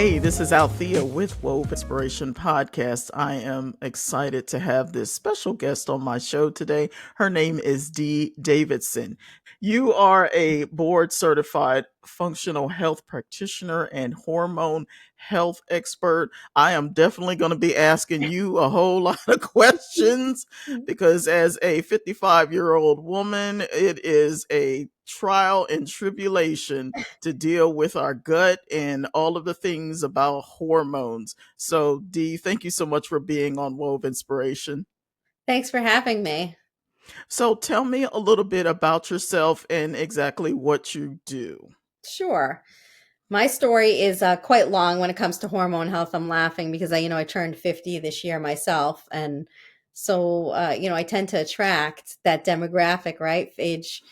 Hey, this is Althea with Wove Inspiration Podcast. I am excited to have this special guest on my show today. Her name is Dee Davidson. You are a board certified functional health practitioner and hormone health expert. I am definitely going to be asking you a whole lot of questions because as a 55-year-old woman, it is a trial and tribulation to deal with our gut and all of the things about hormones. So, Dee, thank you so much for being on Wove Inspiration. Thanks for having me. So, tell me a little bit about yourself and exactly what you do. Sure. My story is quite long when it comes to hormone health. I'm laughing because I turned 50 this year myself. And so, I tend to attract that demographic, right? Age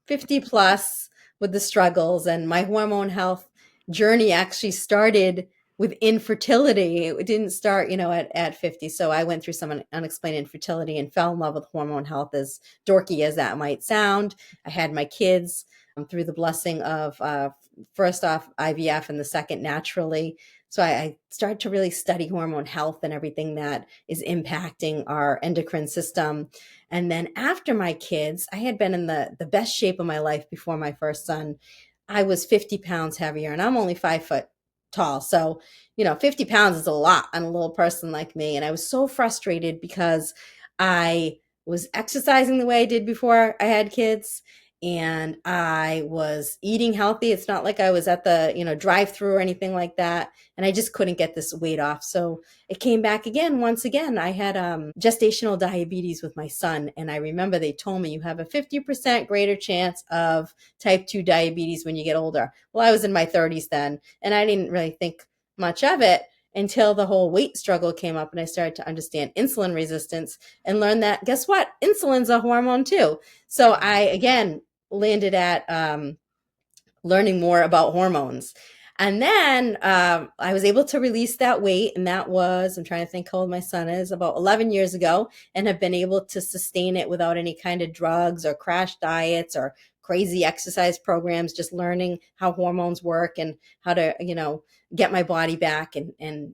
50 plus with the struggles. And my hormone health journey actually started with infertility. It didn't start, at 50. So I went through some unexplained infertility and fell in love with hormone health, as dorky as that might sound. I had my kids through the blessing of first off IVF and the second naturally. So I started to really study hormone health and everything that is impacting our endocrine system. And then after my kids, I had been in the best shape of my life before my first son. I was 50 pounds heavier and I'm only 5 foot tall. So, 50 pounds is a lot on a little person like me. And I was so frustrated because I was exercising the way I did before I had kids and I was eating healthy. It's not like I was at the, drive-through or anything like that. And I just couldn't get this weight off. So it came back again. Once again, I had gestational diabetes with my son. And I remember they told me you have a 50% greater chance of type 2 diabetes when you get older. Well, I was in my 30s then, and I didn't really think much of it until the whole weight struggle came up and I started to understand insulin resistance and learned that, guess what? Insulin's a hormone too. So I, again, landed at learning more about hormones. And then I was able to release that weight. And that was, I'm trying to think how old my son is, about 11 years ago, and have been able to sustain it without any kind of drugs or crash diets or crazy exercise programs, just learning how hormones work and how to, get my body back in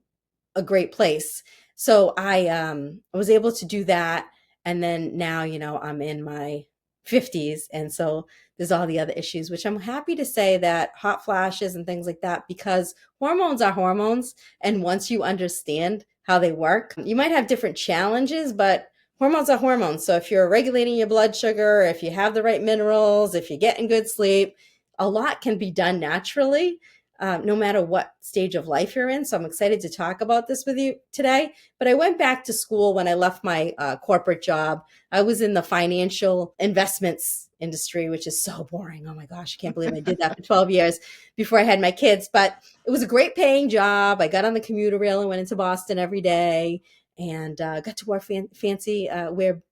a great place. So I was able to do that. And then now, I'm in my 50s. And so there's all the other issues, which I'm happy to say that hot flashes and things like that, because hormones are hormones. And once you understand how they work, you might have different challenges, but hormones are hormones. So if you're regulating your blood sugar, if you have the right minerals, if you're getting good sleep, a lot can be done naturally. No matter what stage of life you're in. So I'm excited to talk about this with you today. But I went back to school when I left my corporate job. I was in the financial investments industry, which is so boring. Oh my gosh, I can't believe I did that for 12 years before I had my kids. But it was a great paying job. I got on the commuter rail and went into Boston every day and got to wear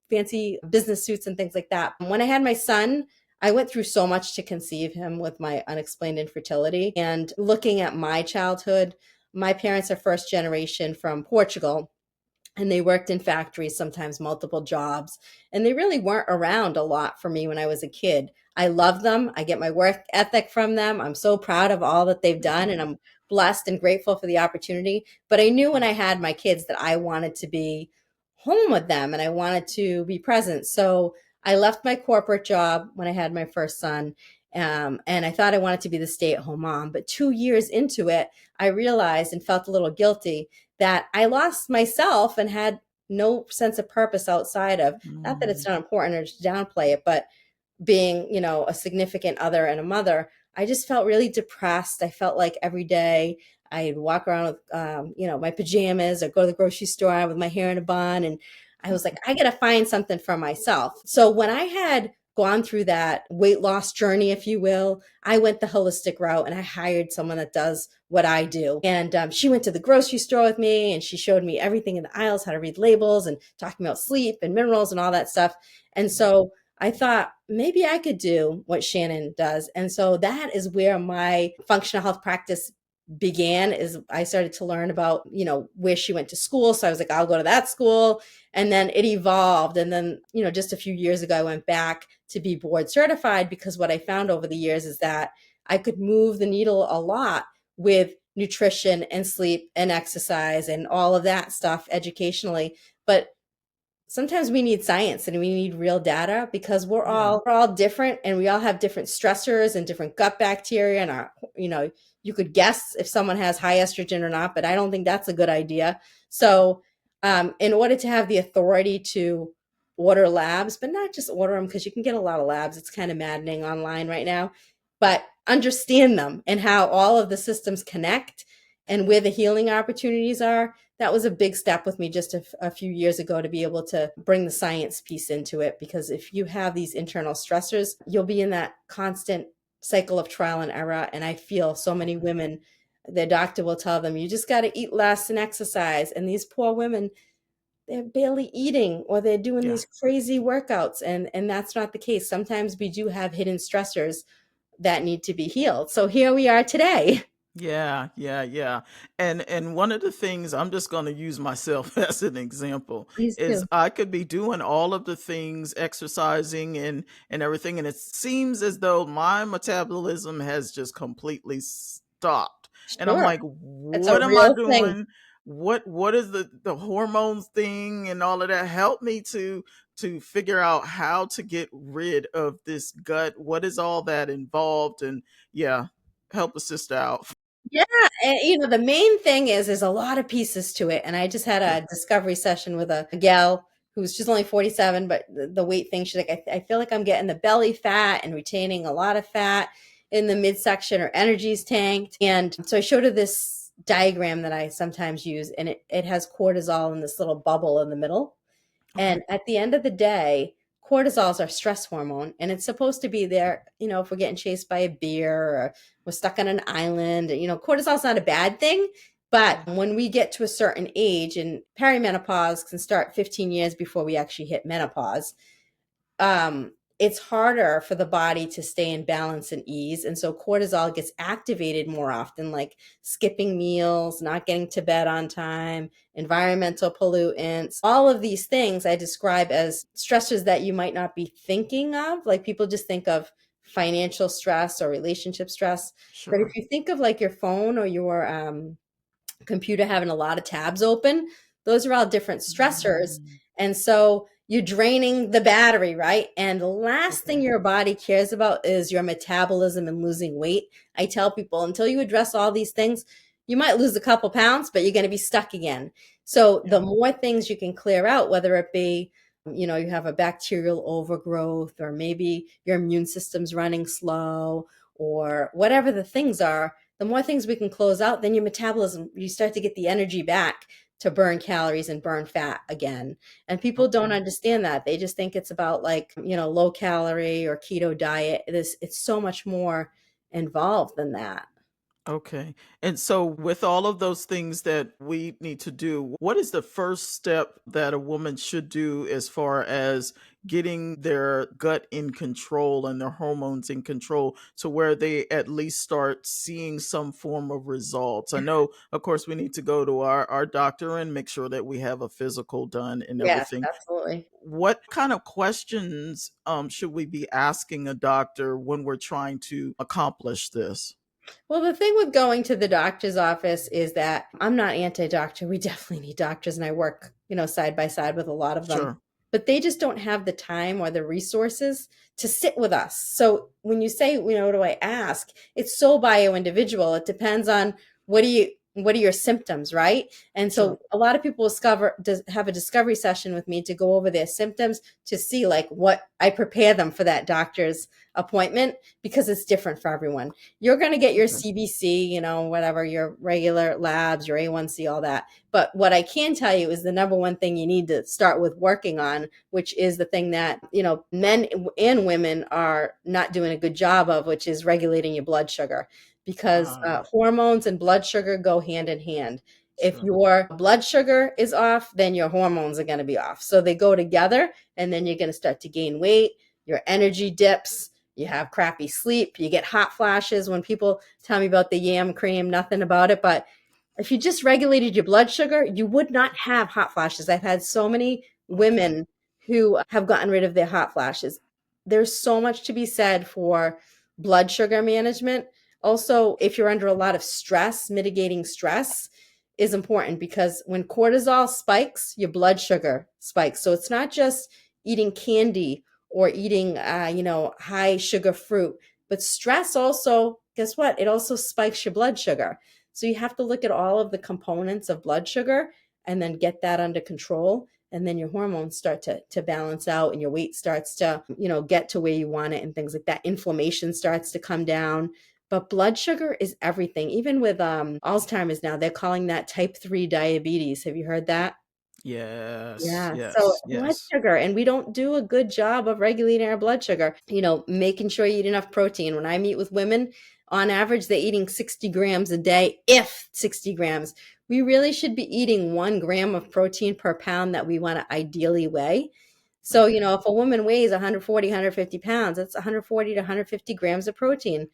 fancy business suits and things like that. When I had my son, I went through so much to conceive him with my unexplained infertility. And looking at my childhood, my parents are first generation from Portugal, and they worked in factories, sometimes multiple jobs. And they really weren't around a lot for me when I was a kid. I love them. I get my work ethic from them. I'm so proud of all that they've done, and I'm blessed and grateful for the opportunity. But I knew when I had my kids that I wanted to be home with them and I wanted to be present. So I left my corporate job when I had my first son. And I thought I wanted to be the stay-at-home mom. But 2 years into it, I realized and felt a little guilty that I lost myself and had no sense of purpose outside of, not that it's not important or to downplay it, but being, a significant other and a mother, I just felt really depressed. I felt like every day I'd walk around with, my pajamas or go to the grocery store with my hair in a bun. And I was like, I got to find something for myself. So when I had gone through that weight loss journey, if you will, I went the holistic route and I hired someone that does what I do. And she went to the grocery store with me and she showed me everything in the aisles, how to read labels and talking about sleep and minerals and all that stuff. And so I thought maybe I could do what Shannon does. And so that is where my functional health practice began. Is I started to learn about, where she went to school. So I was like, I'll go to that school. And then it evolved. And then, just a few years ago, I went back to be board certified because what I found over the years is that I could move the needle a lot with nutrition and sleep and exercise and all of that stuff educationally. But sometimes we need science and we need real data because Yeah. we're all different and we all have different stressors and different gut bacteria and our, you know, you could guess if someone has high estrogen or not, but I don't think that's a good idea. So in order to have the authority to order labs, but not just order them because you can get a lot of labs, it's kind of maddening online right now, but understand them and how all of the systems connect and where the healing opportunities are. That was a big step with me just a few years ago to be able to bring the science piece into it. Because if you have these internal stressors, you'll be in that constant cycle of trial and error. And I feel so many women, their doctor will tell them, you just got to eat less and exercise. And these poor women, they're barely eating or they're doing Yeah. these crazy workouts. And that's not the case. Sometimes we do have hidden stressors that need to be healed. So here we are today. Yeah, yeah, yeah. And one of the things, I'm just going to use myself as an example, Please is do. I could be doing all of the things, exercising and everything, and it seems as though my metabolism has just completely stopped. And I'm Sure. like, It's a what am I real thing. doing? What is the hormones thing and all of that? Help me to figure out how to get rid of this gut. What is all that involved? And yeah, help a sister out. Yeah, and, you know, the main thing is there's a lot of pieces to it, and I just had Yeah, a discovery session with a gal who's she's only 47, but the weight thing, she's like, I feel like I'm getting the belly fat and retaining a lot of fat in the midsection, or energy's tanked. And so I showed her this diagram that I sometimes use, and it has cortisol in this little bubble in the middle. okay. And at the end of the day, cortisol is our stress hormone, and it's supposed to be there, you know, if we're getting chased by a bear or we're stuck on an island. You know, cortisol is not a bad thing, but Yeah, when we get to a certain age, and perimenopause can start 15 years before we actually hit menopause, it's harder for the body to stay in balance and ease. And so cortisol gets activated more often, like skipping meals, not getting to bed on time, environmental pollutants. All of these things I describe as stressors that you might not be thinking of. Like people just think of financial stress or relationship stress. But if sure. you think of like your phone or your computer having a lot of tabs open, those are all different stressors. Mm, And so you're draining the battery, right? And the last thing okay. your body cares about is your metabolism and losing weight. I tell people until you address all these things, you might lose a couple pounds, but you're going to be stuck again. So the Yeah, more things you can clear out, whether it be, you know, you have a bacterial overgrowth, or maybe your immune system's running slow, or whatever the things are, the more things we can close out, then your metabolism, you start to get the energy back to burn calories and burn fat again. And people don't okay. understand that. They just think it's about like, you know, low calorie or keto diet. It's so much more involved than that. Okay. And so, with all of those things that we need to do, what is the first step that a woman should do as far as getting their gut in control and their hormones in control to where they at least start seeing some form of results? I know, of course, we need to go to our doctor and make sure that we have a physical done and Yes, everything. absolutely. What kind of questions should we be asking a doctor when we're trying to accomplish this? Well, the thing with going to the doctor's office is that I'm not anti-doctor. We definitely need doctors, and I work, you know, side by side with a lot of them. Sure. But they just don't have the time or the resources to sit with us. So when you say, you know, what do I ask? It's so bio individual. It depends on what are your symptoms, right? And Sure. so a lot of people have a discovery session with me to go over their symptoms to see like what I prepare them for that doctor's appointment, because it's different for everyone. You're going to get your Okay. CBC, you know, whatever, your regular labs, your A1C, all that. But what I can tell you is the number one thing you need to start with working on, which is the thing that, you know, men and women are not doing a good job of, which is regulating your blood sugar, because Ah, hormones and blood sugar go hand in hand. If sure. your blood sugar is off, then your hormones are going to be off. So they go together, and then you're going to start to gain weight, your energy dips, you have crappy sleep, you get hot flashes. When people tell me about the yam cream, nothing about it, but if you just regulated your blood sugar, you would not have hot flashes. I've had so many Okay. women who have gotten rid of their hot flashes. There's so much to be said for blood sugar management. Also, if you're under a lot of stress, mitigating stress is important because when cortisol spikes, your blood sugar spikes. So it's not just eating candy or eating, high sugar fruit, but stress also, guess what? It also spikes your blood sugar. So you have to look at all of the components of blood sugar and then get that under control. And then your hormones start to balance out and your weight starts to, get to where you want it and things like that. Inflammation starts to come down. But blood sugar is everything. Even with Alzheimer's now, they're calling that type 3 diabetes. Have you heard that? Yes, Yeah. So yes, blood yes. sugar, and we don't do a good job of regulating our blood sugar, making sure you eat enough protein. When I meet with women, on average, they're eating 60 grams a day, if 60 grams. We really should be eating 1 gram of protein per pound that we want to ideally weigh. So, Okay. if a woman weighs 140, 150 pounds, that's 140 to 150 grams of protein.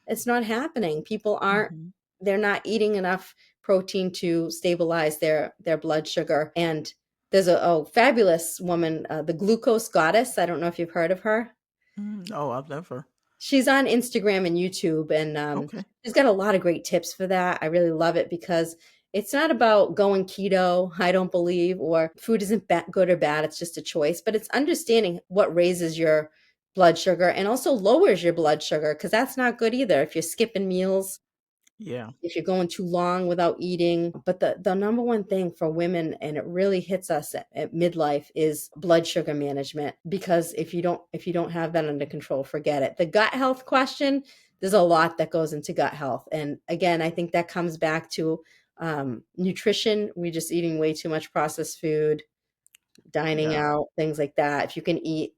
It's not happening. People aren't, Hmm. they're not eating enough protein to stabilize their blood sugar. And there's a fabulous woman, the glucose goddess. I don't know if you've heard of her. No, I've never. She's on Instagram and YouTube, and Okay. she's got a lot of great tips for that. I really love it because it's not about going keto, I don't believe, or food isn't good or bad. It's just a choice, but it's understanding what raises your blood sugar and also lowers your blood sugar because that's not good either. If you're skipping meals, Yeah. if you're going too long without eating. But the number one thing for women, and it really hits us at midlife, is blood sugar management. Because if you don't have that under control, forget it. The gut health question, there's a lot that goes into gut health. And again, I think that comes back to nutrition. We're just eating way too much processed food, dining Yeah. out, things like that. If you can eat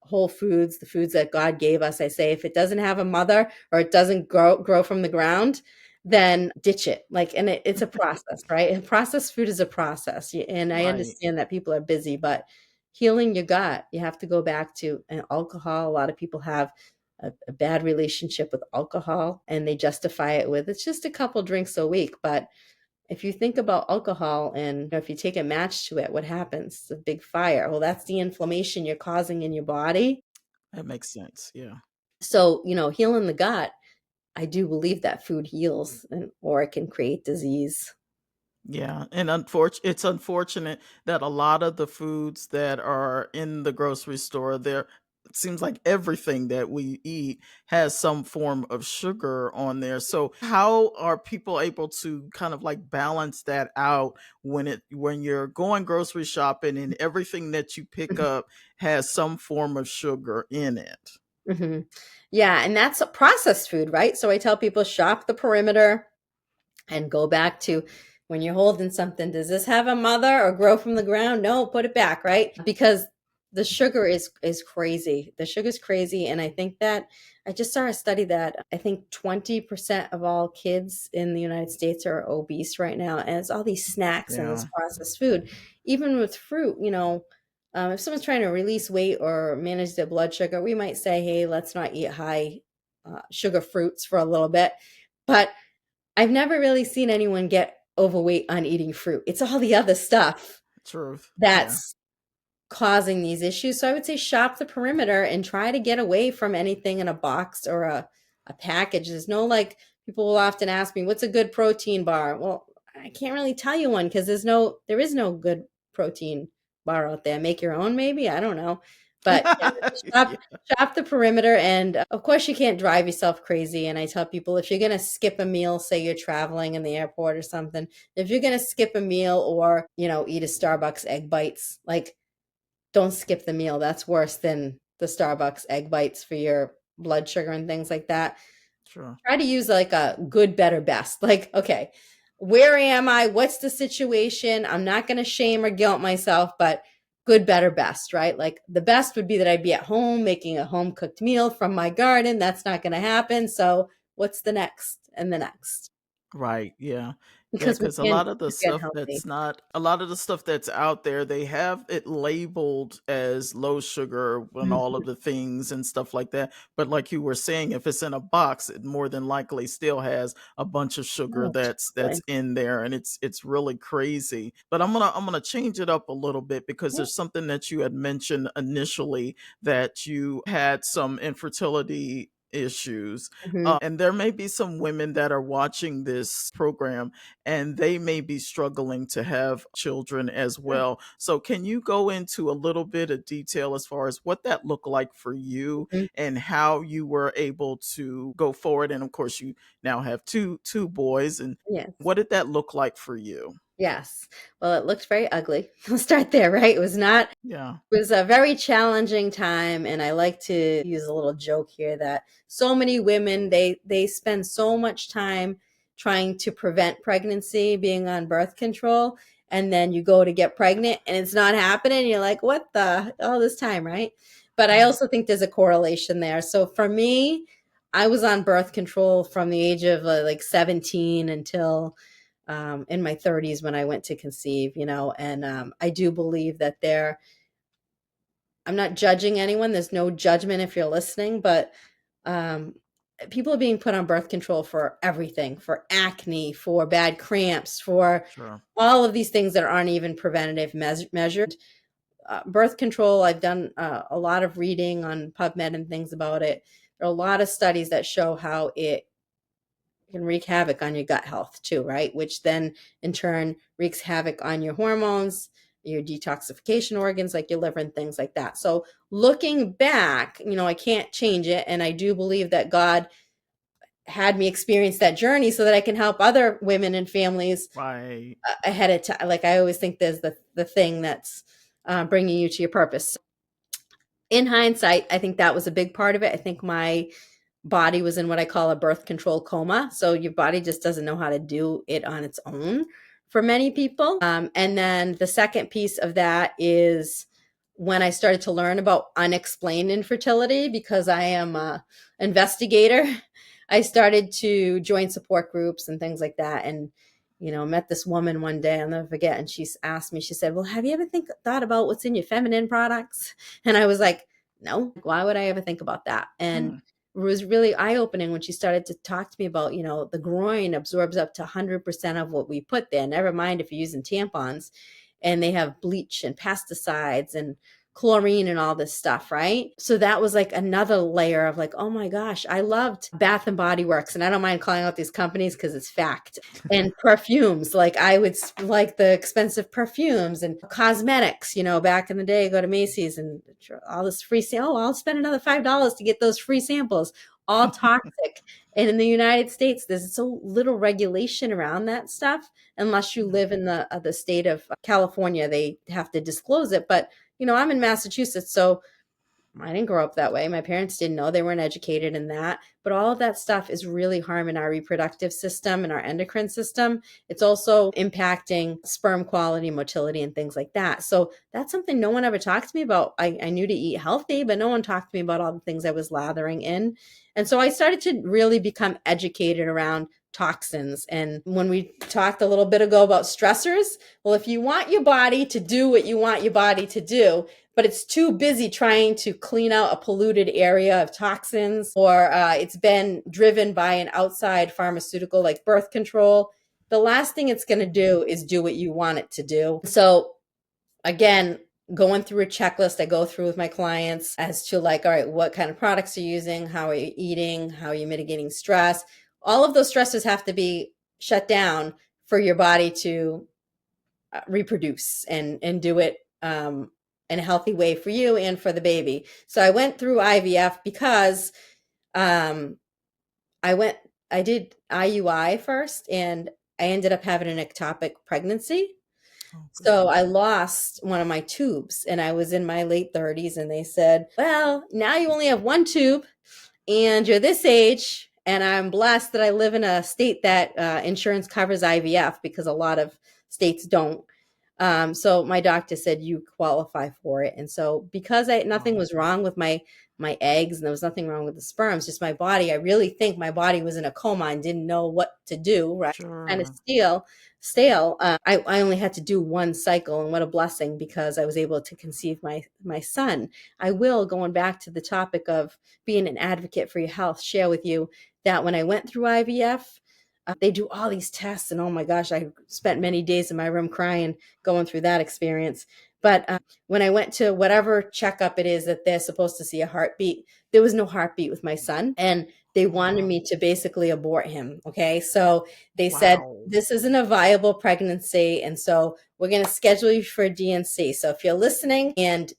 whole foods, the foods that God gave us. I say if it doesn't have a mother or it doesn't grow from the ground, then ditch it. Like, and it's a process, right? And processed food is a process. And I Right. understand that people are busy, but healing your gut, you have to go back to alcohol. A lot of people have a bad relationship with alcohol and they justify it with it's just a couple drinks a week. But if you think about alcohol and if you take a match to it, what happens? It's a big fire. Well, that's the inflammation you're causing in your body. That makes sense. Yeah. So, healing the gut, I do believe that food heals or it can create disease. Yeah, and it's unfortunate that a lot of the foods that are in the grocery store, there it seems like everything that we eat has some form of sugar on there. So how are people able to kind of like balance that out when you're going grocery shopping and everything that you pick up has some form of sugar in it? Hmm. Yeah, and that's a processed food, right? So I tell people shop the perimeter and go back to when you're holding something, does this have a mother or grow from the ground? No, put it back, right? Because the sugar is crazy. The sugar's crazy. And I think that I just saw a study that I think 20% of all kids in the United States are obese right now. And it's all these snacks and this Yeah, processed food. Even with fruit, if someone's trying to release weight or manage their blood sugar, we might say, hey, let's not eat high sugar fruits for a little bit. But I've never really seen anyone get overweight on eating fruit. It's all the other stuff truth. Yeah. that's causing these issues. So I would say shop the perimeter and try to get away from anything in a box or a package. There's no like people will often ask me, what's a good protein bar? Well, I can't really tell you one because there is no good protein bar out there. Make your own, maybe. I don't know. But yeah, shop Yeah, shop the perimeter and of course you can't drive yourself crazy. And I tell people if you're gonna skip a meal, say you're traveling in the airport or something, if you're gonna skip a meal or, eat a Starbucks egg bites, like don't skip the meal. That's worse than the Starbucks egg bites for your blood sugar and things like that. sure. Try to use like a good, better, best. Like, okay, where am I? What's the situation? I'm not going to shame or guilt myself, but good, better, best, right? Like the best would be that I'd be at home making a home cooked meal from my garden. That's not going to happen. So, what's the next and the next? Right, yeah. Yeah, Because we because a can't lot of the get stuff healthy. that's not a lot of the stuff that's out there, they have it labeled as low sugar and all of Mhm. the things and stuff like that. But like you were saying, if it's in a box, it more than likely still has a bunch of sugar Oh, that's totally. in there, and it's really crazy. But I'm gonna change it up a little bit because Yeah. there's something that you had mentioned initially that you had some infertility issues. Mhm. And there may be some women that are watching this program and they may be struggling to have children as Sure. well. So, can you go into a little bit of detail as far as what that looked like for you Mhm. and how you were able to go forward? And of course, you now have two boys. And Yes. what did that look like for you? Yes. Well, it looked very ugly. We'll start there, right? It was not Yeah, It was a very challenging time, and I like to use a little joke here that so many women they spend so much time trying to prevent pregnancy, being on birth control, and then you go to get pregnant and it's not happening. You're like, what the all this time, right? But I right, also think there's a correlation there. So for me, I was on birth control from the age of like 17 until in my 30s when I went to conceive, and I do believe that I'm not judging anyone. There's no judgment if you're listening, but um, people are being put on birth control for everything, for acne, for bad cramps, for sure. all of these things that aren't even preventative measures. Birth control, I've done a lot of reading on PubMed and things about it. There are a lot of studies that show how it can wreak havoc on your gut health too, right? Which then in turn wreaks havoc on your hormones, your detoxification organs like your liver and things like that. So looking back, I can't change it. And I do believe that God had me experience that journey so that I can help other women and families Right. ahead of time. Like I always think there's the thing that's bringing you to your purpose. In hindsight, I think that was a big part of it. I think my body was in what I call a birth control coma. So your body just doesn't know how to do it on its own for many people. And then the second piece of that is when I started to learn about unexplained infertility, because I am a investigator, I started to join support groups and things like that. And met this woman one day, I'll never forget, and she asked me, she said, well, have you ever thought about what's in your feminine products? And I was like, no, why would I ever think about that? And Hmm. it was really eye-opening when she started to talk to me about, the groin absorbs up to 100% of what we put there. Never mind if you're using tampons and they have bleach and pesticides and chlorine and all this stuff, right? So that was like another layer of like, oh my gosh, I loved Bath and Body Works, and I don't mind calling out these companies because it's fact. And perfumes, like I would like the expensive perfumes and cosmetics, back in the day, go to Macy's and all this free oh, I'll spend another $5 to get those free samples, all toxic. And in the United States, there's so little regulation around that stuff. Unless you Yeah. live in the state of California, they have to disclose it. But I'm in Massachusetts, so I didn't grow up that way. My parents didn't know. They weren't educated in that. But all of that stuff is really harming our reproductive system and our endocrine system. It's also impacting sperm quality, motility, and things like that. So that's something no one ever talked to me about. I knew to eat healthy, but no one talked to me about all the things I was lathering in. And so I started to really become educated around toxins. And when we talked a little bit ago about stressors, well, if you want your body to do what you want your body to do, but it's too busy trying to clean out a polluted area of toxins, or it's been driven by an outside pharmaceutical like birth control, the last thing it's going to do is do what you want it to do. So again, going through a checklist I go through with my clients as to like, all right, what kind of products are you using? How are you eating? How are you mitigating stress? All of those stresses have to be shut down for your body to reproduce and do it in a healthy way for you and for the baby. So I went through IVF because um, I went, I did IUI first, and I ended up having an ectopic pregnancy. Oh, So I goodness. lost one of my tubes, and I was in my late 30s, and they said, well, now you only have one tube and you're this age. And I'm blessed that I live in a state that insurance covers IVF, because a lot of states don't. So my doctor said you qualify for it, and so because nothing Wow. was wrong with my eggs, and there was nothing wrong with the sperms, just my body. I really think my body was in a coma and didn't know what to do. Right, kind of Sure. stale. I only had to do one cycle, and what a blessing, because I was able to conceive my son. I will, going back to the topic of being an advocate for your health, share with you that when I went through IVF, they do all these tests, and oh my gosh, I spent many days in my room crying going through that experience. But when I went to whatever checkup it is that they're supposed to see a heartbeat, there was no heartbeat with my son, and they Oh, wanted wow. me to basically abort him. Okay, so they said Wow. this isn't a viable pregnancy, and so we're going to schedule you for a DNC. So if you're listening and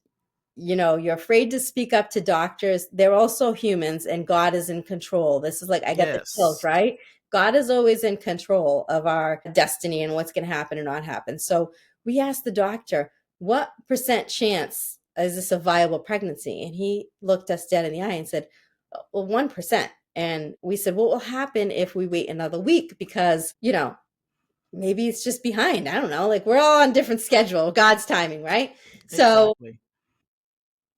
you're afraid to speak up to doctors, they're also humans and God is in control. This is like, I got the chills, Yes. right? God is always in control of our destiny and what's going to happen and not happen. So we asked the doctor, what percent chance is this a viable pregnancy? And he looked us dead in the eye and said, well, 1%. And we said, what will happen if we wait another week? Because, maybe it's just behind. I don't know. Like, we're all on different schedule, God's timing, right? So Exactly.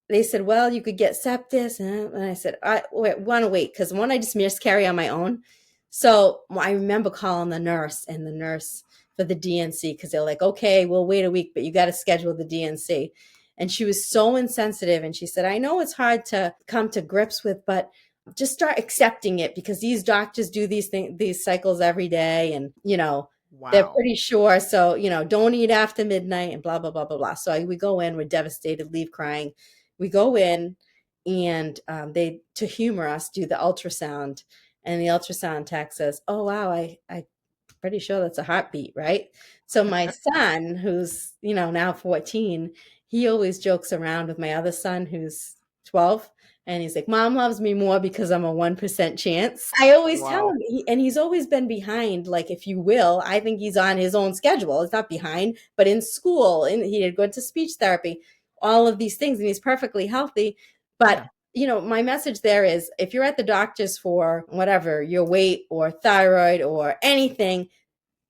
they said, well, you could get sepsis. And I said, I want to wait because one, I just miscarry on my own. So I remember calling the nurse and the nurse for the DNC because they're like, okay, we'll wait a week, but you got to schedule the DNC. And she was so insensitive. And she said, I know it's hard to come to grips with, but just start accepting it because these doctors do these cycles every day. And, they're Wow. pretty sure. So, don't eat after midnight and blah, blah, blah, blah, blah. So we go in, we're devastated, leave crying. We go in and they, to humor us, do the ultrasound. And the ultrasound tech says, oh, wow, I pretty sure that's a heartbeat, right? So my son, who's, now 14, he always jokes around with my other son who's 12. And he's like, Mom loves me more because I'm a 1% chance. I always tell Wow. him, and he's always been behind, like, if you will. I think he's on his own schedule. It's not behind, but in school, and he had gone to speech therapy, all of these things, and he's perfectly healthy. But Yeah. my message there is if you're at the doctor's for whatever, your weight or thyroid or anything,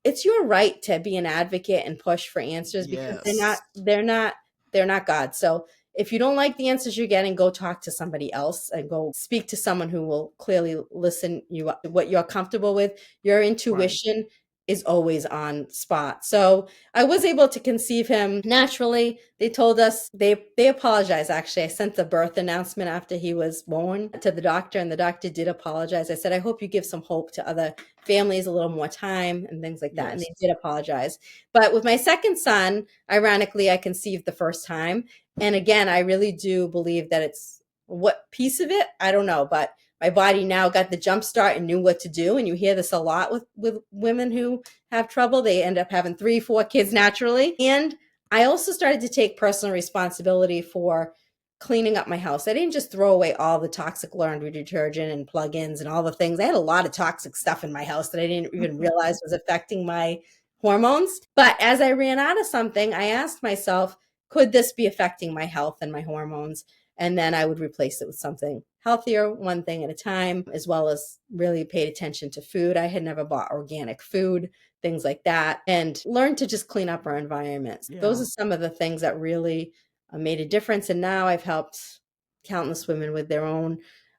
it's your right to be an advocate and push for answers because they're not Yes. they're not they're not God. So if you don't like the answers you're getting, go talk to somebody else and go speak to someone who will clearly listen you what you're comfortable with. Your Right. intuition is always on spot. So I was able to conceive him naturally. They told us they apologized actually. I sent the birth announcement after he was born to the doctor and the doctor did apologize. I said, I hope you give some hope to other families a little more time and things like that. And Yes. they did apologize. But with my second son, ironically, I conceived the first time. And again, I really do believe that it's what piece of it, I don't know, but my body now got the jump start and knew what to do. And you hear this a lot with women who have trouble. They end up having 3, 4 kids naturally. And I also started to take personal responsibility for cleaning up my house. I didn't just throw away all the toxic laundry detergent and plugins and all the things. I had a lot of toxic stuff in my house that I didn't even realize was affecting my hormones. But as I ran out of something, I asked myself, could this be affecting my health and my hormones? And then I would replace it with something healthier, one thing at a time, as well as really paid attention to food. I had never bought organic food, things like that, and learned to just clean up our environments. Those Yeah. are some of the things that really made a difference. And now I've helped countless women with their own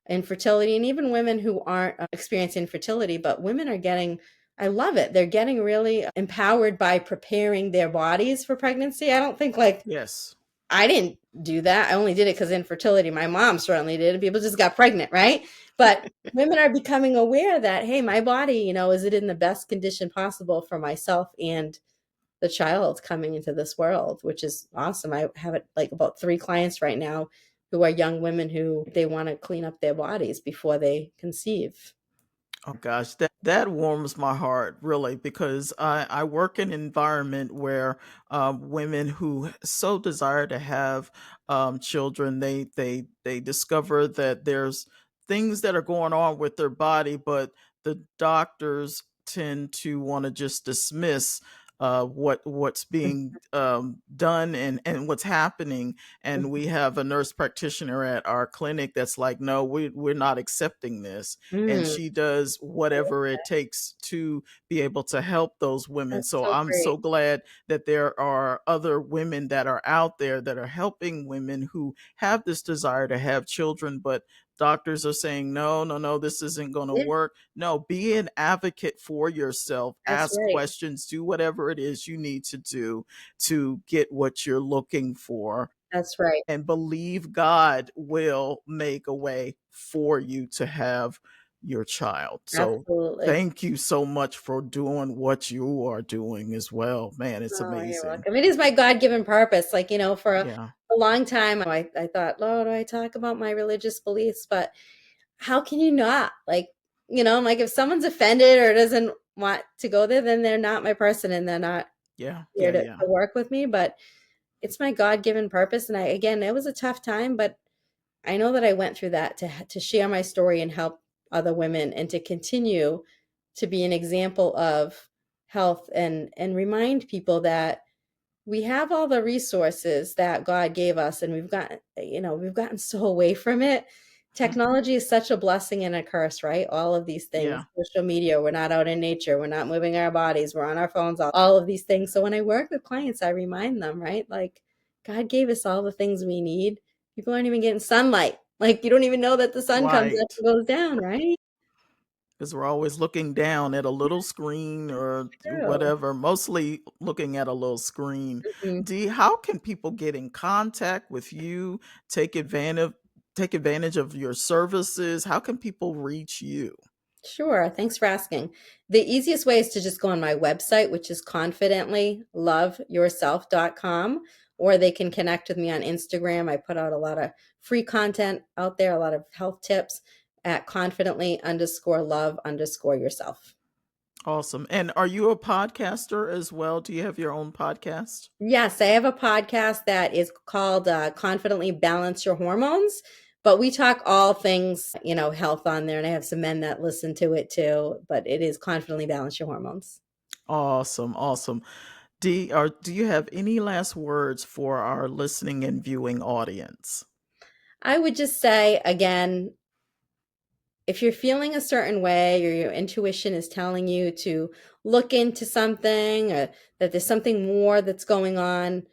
infertility and even women who aren't experiencing infertility, but women are getting, I love it. They're getting really empowered by preparing their bodies for pregnancy. I don't think like Yes. I didn't do that. I only did it because of infertility. My mom certainly did. People just got pregnant, right? But women are becoming aware that, hey, my body, is it in the best condition possible for myself and the child coming into this world, which is awesome. I have like about 3 clients right now who are young women who they want to clean up their bodies before they conceive. Oh gosh, that warms my heart really because I work in an environment where women who so desire to have children, they discover that there's things that are going on with their body, but the doctors tend to want to just dismiss what's being done and what's happening. And we have a nurse practitioner at our clinic that's like, no, we're not accepting this, and Mm, she does whatever it takes to be able to help those women. that's So so I'm great. so glad that there are other women that are out there that are helping women who have this desire to have children, but doctors are saying, no, no, no, this isn't going to Yeah, work. No, be an advocate for yourself, that's ask right. questions, do whatever it is you need to do to get what you're looking for, That's right. and believe God will make a way for you to have your child. So Absolutely. thank you so much for doing what you are doing as well. Man, it's Oh, you're amazing. welcome. It is my God-given purpose. For Yeah. a long time, I thought, Lord, do I talk about my religious beliefs? But how can you not? I'm like, if someone's offended or doesn't want to go there, then they're not my person and they're not Yeah. here Yeah. to Yeah. work with me. But it's my God-given purpose. And again, it was a tough time, but I know that I went through that to share my story and help other women and to continue to be an example of health and remind people that we have all the resources that God gave us, and we've gotten so away from it. Technology is such a blessing and a curse, right? All of these things, Yeah. social media, we're not out in nature, we're not moving our bodies, we're on our phones, all of these things. So when I work with clients, I remind them, right? Like, God gave us all the things we need. People aren't even getting sunlight. Like, you don't even know that the sun comes up Right. and goes down, right? Because we're always looking down at a little screen or True. whatever, mostly looking at a little screen. Mhm. Dee, how can people get in contact with you, take advantage take advantage of your services? How can people reach you? Sure. Thanks for asking. The easiest way is to just go on my website, which is confidentlyloveyourself.com, or they can connect with me on Instagram. I put out a lot of free content out there, a lot of health tips at confidently_love_yourself. Awesome. And are you a podcaster as well? Do you have your own podcast? Yes, I have a podcast that is called Confidently Balance Your Hormones, but we talk all things, health on there, and I have some men that listen to it too, but it is Confidently Balance Your Hormones. Awesome. Awesome. Dee, do you have any last words for our listening and viewing audience? I would just say again, if you're feeling a certain way or your intuition is telling you to look into something or that there's something more that's going on,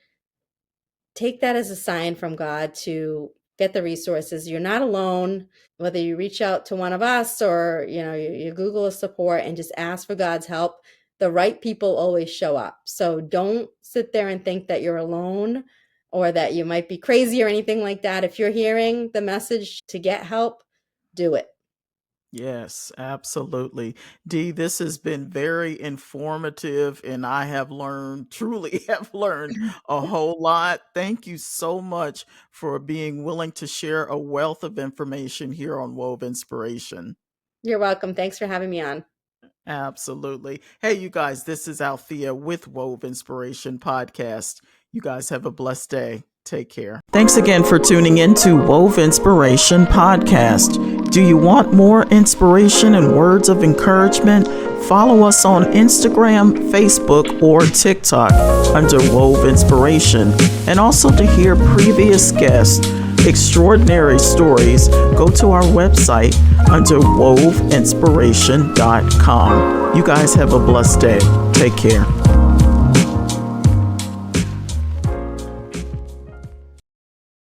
take that as a sign from God to get the resources. You're not alone. Whether you reach out to one of us or you Google a support and just ask for God's help, the right people always show up. So don't sit there and think that you're alone or that you might be crazy or anything like that. If you're hearing the message to get help, do it. Yes, absolutely. Dee, this has been very informative, and I have learned, truly have learned a whole lot. Thank you so much for being willing to share a wealth of information here on Wove Inspiration. You're welcome. Thanks for having me on. Absolutely. Hey, you guys, this is Althea with Wove Inspiration Podcast. You guys have a blessed day. Take care. Thanks again for tuning in to Wove Inspiration Podcast. Do you want more inspiration and words of encouragement? Follow us on Instagram, Facebook, or TikTok under Wove Inspiration. And also to hear previous guests' extraordinary stories, go to our website under woveinspiration.com. You guys have a blessed day. Take care.